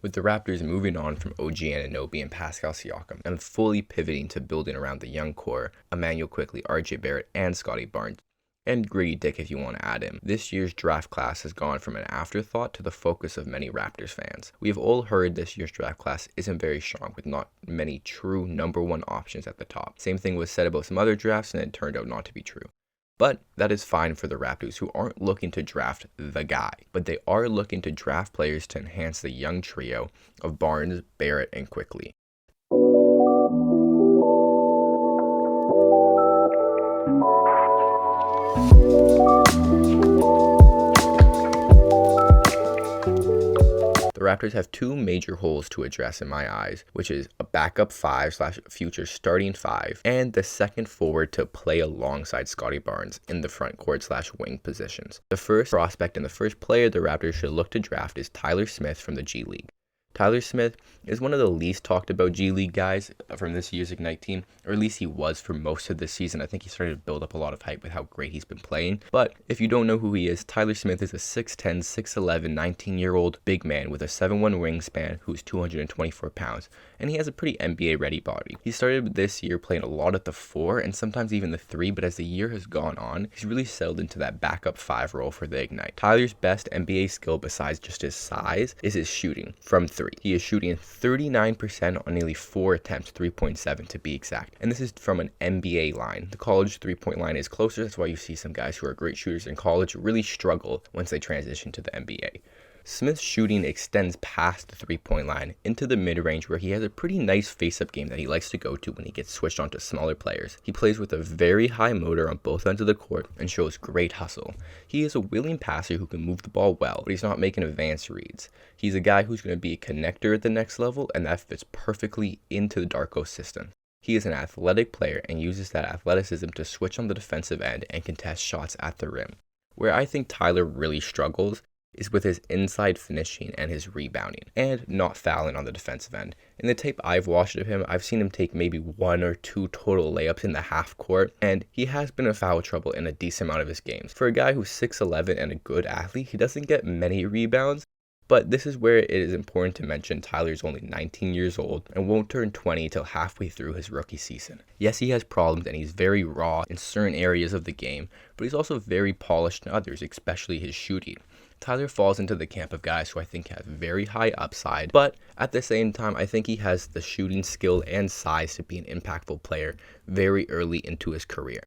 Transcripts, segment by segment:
With the Raptors moving on from OG Anunoby and Pascal Siakam and fully pivoting to building around the young core, Emmanuel Quickley, RJ Barrett, and Scotty Barnes, and Gritty Dick if you want to add him, this year's draft class has gone from an afterthought to the focus of many Raptors fans. We have all heard this year's draft class isn't very strong, with not many true number one options at the top. Same thing was said about some other drafts, and it turned out not to be true. But that is fine for the Raptors, who aren't looking to draft the guy, but they are looking to draft players to enhance the young trio of Barnes, Barrett, and Quickley. The Raptors have two major holes to address in my eyes, which is a backup 5/future starting 5 and the second forward to play alongside Scotty Barnes in the front court/wing positions. The first prospect and the first player the Raptors should look to draft is Tyler Smith from the G League. Tyler Smith is one of the least talked about G League guys from this year's Ignite team, or at least he was for most of this season. I think he started to build up a lot of hype with how great he's been playing. But if you don't know who he is, Tyler Smith is a 6'10", 6'11", 19-year-old big man with a 7'1" wingspan who's 224 pounds, and he has a pretty NBA-ready body. He started this year playing a lot at the 4 and sometimes even the 3, but as the year has gone on, he's really settled into that backup 5 role for the Ignite. Tyler's best NBA skill besides just his size is his shooting from 3. He is shooting 39% on nearly 4 attempts, 3.7 to be exact. And this is from an NBA line. The college 3-point line is closer. That's why you see some guys who are great shooters in college really struggle once they transition to the NBA. Smith's shooting extends past the 3-point line into the mid-range, where he has a pretty nice face-up game that he likes to go to when he gets switched onto smaller players. He plays with a very high motor on both ends of the court and shows great hustle. He is a willing passer who can move the ball well, but he's not making advanced reads. He's a guy who's going to be a connector at the next level, and that fits perfectly into the Darko system. He is an athletic player and uses that athleticism to switch on the defensive end and contest shots at the rim. Where I think Tyler really struggles is with his inside finishing and his rebounding, and not fouling on the defensive end. In the tape I've watched of him, I've seen him take maybe 1 or 2 total layups in the half court, and he has been in foul trouble in a decent amount of his games. For a guy who's 6'11" and a good athlete, he doesn't get many rebounds, but this is where it is important to mention Tyler's only 19 years old and won't turn 20 till halfway through his rookie season. Yes, he has problems and he's very raw in certain areas of the game, but he's also very polished in others, especially his shooting. Tyler falls into the camp of guys who I think have very high upside, but at the same time, I think he has the shooting skill and size to be an impactful player very early into his career.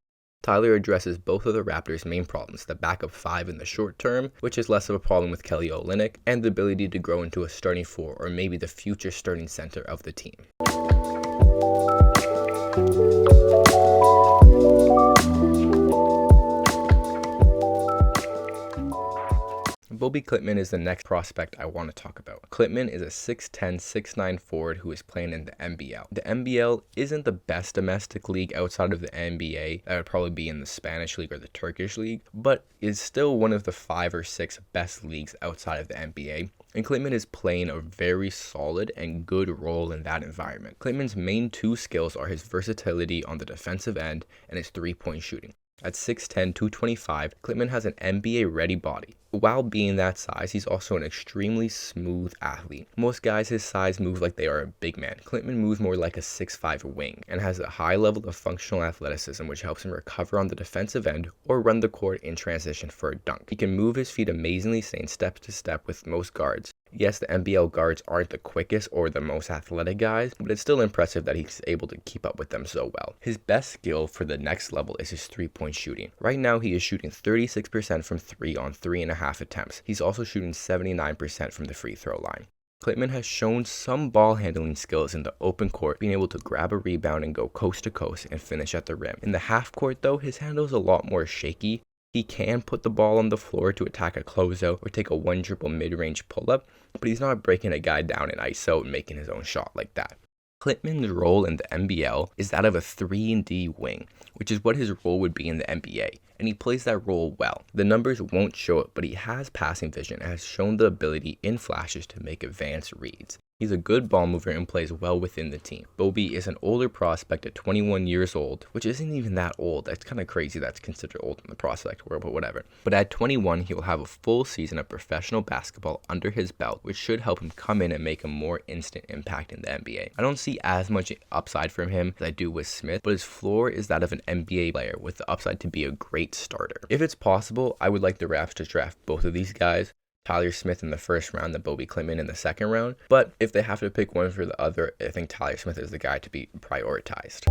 Tyler addresses both of the Raptors' main problems, the backup 5 in the short term, which is less of a problem with Kel'el, and the ability to grow into a starting 4 or maybe the future starting center of the team. Bobby Klintman is the next prospect I want to talk about. Klintman is a 6'10", 6'9" forward who is playing in the NBL. The NBL isn't the best domestic league outside of the NBA. That would probably be in the Spanish league or the Turkish league, but is still one of the 5 or 6 best leagues outside of the NBA. And Klintman is playing a very solid and good role in that environment. Klintman's main 2 skills are his versatility on the defensive end and his 3-point shooting. At 6'10", 225, Klintman has an NBA-ready body. While being that size, he's also an extremely smooth athlete. Most guys his size move like they are a big man. Klintman moves more like a 6'5" wing and has a high level of functional athleticism, which helps him recover on the defensive end or run the court in transition for a dunk. He can move his feet amazingly, staying step to step with most guards. Yes, the NBL guards aren't the quickest or the most athletic guys, but it's still impressive that he's able to keep up with them so well. His best skill for the next level is his 3-point shooting. Right now, he is shooting 36% from 3 on 3.5 attempts. He's also shooting 79% from the free throw line. Klintman has shown some ball handling skills in the open court, being able to grab a rebound and go coast to coast and finish at the rim. In the half court though, his handle is a lot more shaky. He can put the ball on the floor to attack a closeout or take a 1-dribble mid-range pull-up, but he's not breaking a guy down in ISO and making his own shot like that. Klintman's role in the NBL is that of a 3-and-D wing, which is what his role would be in the NBA, and he plays that role well. The numbers won't show it, but he has passing vision and has shown the ability in flashes to make advanced reads. He's a good ball mover and plays well within the team. Bobby is an older prospect at 21 years old, which isn't even that old. That's kind of crazy that's considered old in the prospect world, but whatever. But at 21, he will have a full season of professional basketball under his belt, which should help him come in and make a more instant impact in the NBA. I don't see as much upside from him as I do with Smith, but his floor is that of an NBA player with the upside to be a great starter. If it's possible, I would like the Raptors to draft both of these guys. Tyler Smith in the first round and Bobby Klintman in the second round. But if they have to pick one for the other, I think Tyler Smith is the guy to be prioritized.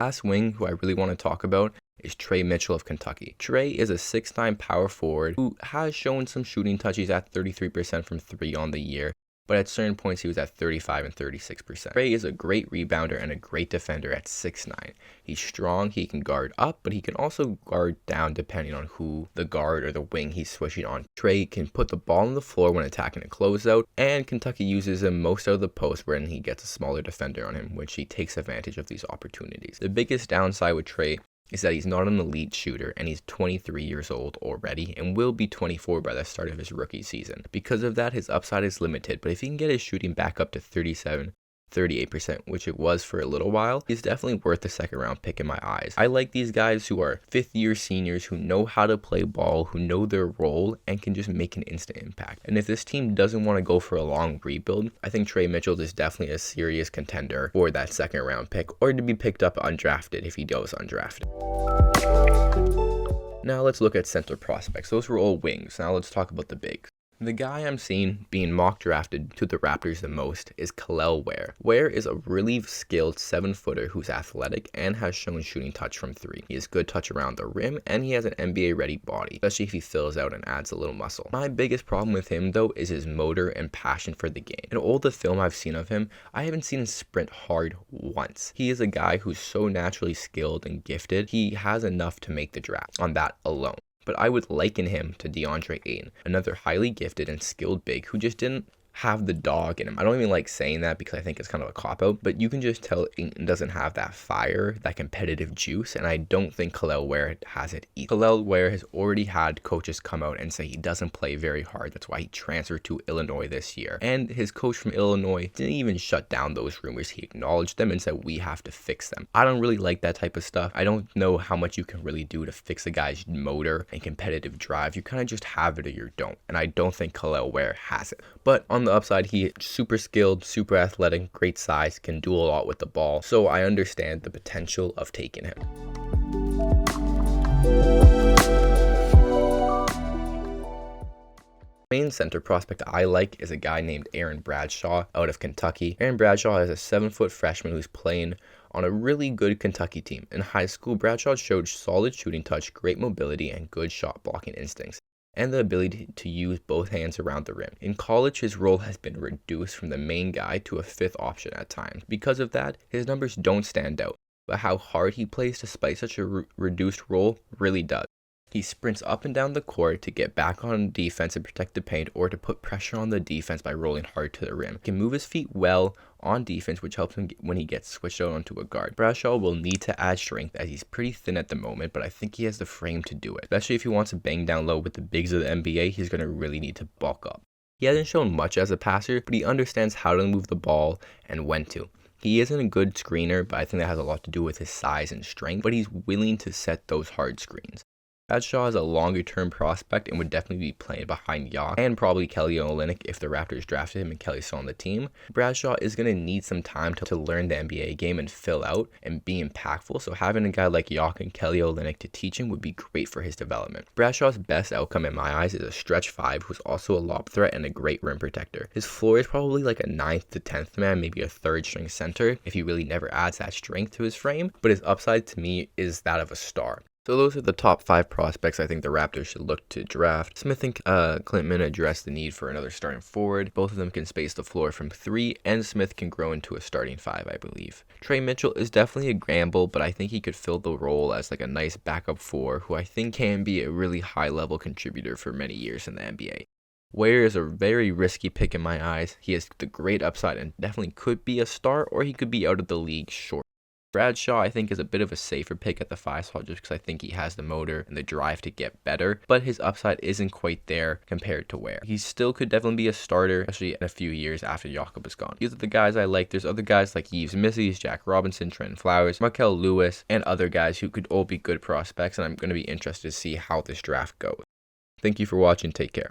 Last wing who I really want to talk about is Trey Mitchell of Kentucky. Trey is a 6'9" power forward who has shown some shooting touches at 33% from 3 on the year, but at certain points he was at 35 and 36%. Trey is a great rebounder and a great defender at 6'9". He's strong, he can guard up, but he can also guard down depending on who the guard or the wing he's switching on. Trey can put the ball on the floor when attacking a closeout, and Kentucky uses him most out of the post when he gets a smaller defender on him, which he takes advantage of these opportunities. The biggest downside with Trey is that he's not an elite shooter, and he's 23 years old already and will be 24 by the start of his rookie season. Because of that, his upside is limited, but if he can get his shooting back up to 38%, which it was for a little while, he's definitely worth the second round pick in my eyes. I like these guys who are 5th year seniors who know how to play ball, who know their role, and can just make an instant impact. And if this team doesn't want to go for a long rebuild, I think Trey Mitchell is definitely a serious contender for that second round pick, or to be picked up undrafted if he goes undrafted. Now let's look at center prospects. Those were all wings. Now let's talk about the bigs. The guy I'm seeing being mock drafted to the Raptors the most is Kel'el Ware. Ware is a really skilled 7-footer who's athletic and has shown shooting touch from 3. He has good touch around the rim and he has an NBA ready body, especially if he fills out and adds a little muscle. My biggest problem with him though is his motor and passion for the game. In all the film I've seen of him, I haven't seen him sprint hard once. He is a guy who's so naturally skilled and gifted, he has enough to make the draft on that alone. But I would liken him to DeAndre Ayton, another highly gifted and skilled big who just didn't have the dog in him. I don't even like saying that because I think it's kind of a cop-out, but you can just tell Ayton doesn't have that fire, that competitive juice, and I don't think Kel'el Ware has it either. Kel'el Ware has already had coaches come out and say he doesn't play very hard. That's why he transferred to Illinois this year. And his coach from Illinois didn't even shut down those rumors. He acknowledged them and said, we have to fix them. I don't really like that type of stuff. I don't know how much you can really do to fix a guy's motor and competitive drive. You kind of just have it or you don't. And I don't think Kel'el Ware has it. But on the upside, he's super skilled, super athletic, great size, can do a lot with the ball. So I understand the potential of taking him. Main center prospect I like is a guy named Bradshaw out of Kentucky. Bradshaw is a 7-foot freshman who's playing on a really good Kentucky team. In high school, Bradshaw showed solid shooting touch, great mobility, and good shot blocking instincts, and the ability to use both hands around the rim. In college, his role has been reduced from the main guy to a 5th option at times. Because of that, his numbers don't stand out, but how hard he plays despite such a reduced role really does. He sprints up and down the court to get back on defense and protect the paint, or to put pressure on the defense by rolling hard to the rim. He can move his feet well on defense, which helps him when he gets switched out onto a guard. Bradshaw will need to add strength as he's pretty thin at the moment, but I think he has the frame to do it. Especially if he wants to bang down low with the bigs of the NBA, he's going to really need to bulk up. He hasn't shown much as a passer, but he understands how to move the ball and when to. He isn't a good screener, but I think that has a lot to do with his size and strength, but he's willing to set those hard screens. Bradshaw is a longer-term prospect and would definitely be playing behind Yock and probably Kel'el if the Raptors drafted him and Kelly's still on the team. Bradshaw is going to need some time to learn the NBA game and fill out and be impactful, so having a guy like Yock and Kel'el to teach him would be great for his development. Bradshaw's best outcome in my eyes is a stretch 5 who's also a lob threat and a great rim protector. His floor is probably like a 9th to 10th man, maybe a 3rd string center if he really never adds that strength to his frame, but his upside to me is that of a star. So those are the top 5 prospects I think the Raptors should look to draft. Smith and Klintman address the need for another starting forward. Both of them can space the floor from 3, and Smith can grow into a starting 5, I believe. Trey Mitchell is definitely a gamble, but I think he could fill the role as like a nice backup 4, who I think can be a really high-level contributor for many years in the NBA. Ware is a very risky pick in my eyes. He has the great upside and definitely could be a star, or he could be out of the league short. Bradshaw, I think, is a bit of a safer pick at the 5 spot just because I think he has the motor and the drive to get better, but his upside isn't quite there compared to Ware. He still could definitely be a starter, especially in a few years after Jakob is gone. These are the guys I like. There's other guys like Yves Missy's, Jack Robinson, Trent Flowers, Markel Lewis, and other guys who could all be good prospects, and I'm going to be interested to see how this draft goes. Thank you for watching. Take care.